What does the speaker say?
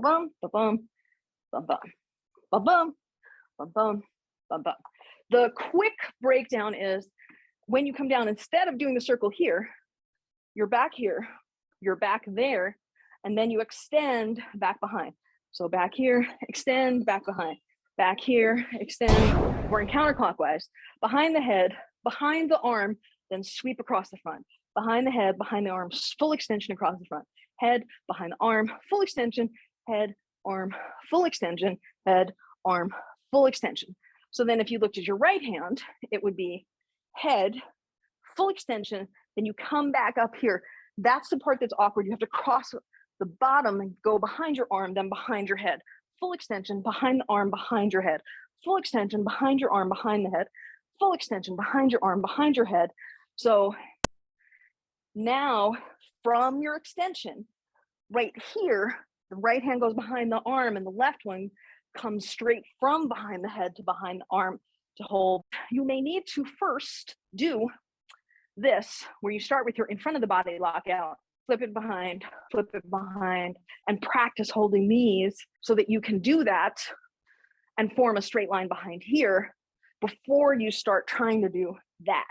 Bum, ba-bum, bum-bum, bum-bum, bum-bum, bum-bum. The quick breakdown is when you come down, instead of doing the circle here, you're back here, you're back there, and then you extend back behind. So back here, extend, back behind. Back here, extend. We're in counterclockwise. Behind the head, behind the arm, then sweep across the front. Behind the head, behind the arm, full extension across the front. Head, behind the arm, full extension, head, arm, full extension, head, arm, full extension. So then if you looked at your right hand, it would be head, full extension, then you come back up here. That's the part that's awkward. You have to cross the bottom and go behind your arm, then behind your head. Full extension, behind the arm, behind your head. Full extension, behind your arm, behind the head. Full extension, behind your arm, behind your head. So now from your extension, right here, the right hand goes behind the arm and the left one comes straight from behind the head to behind the arm to hold. You may need to first do this, where you start with your in front of the body lockout, flip it behind, and practice holding these so that you can do that and form a straight line behind here before you start trying to do that.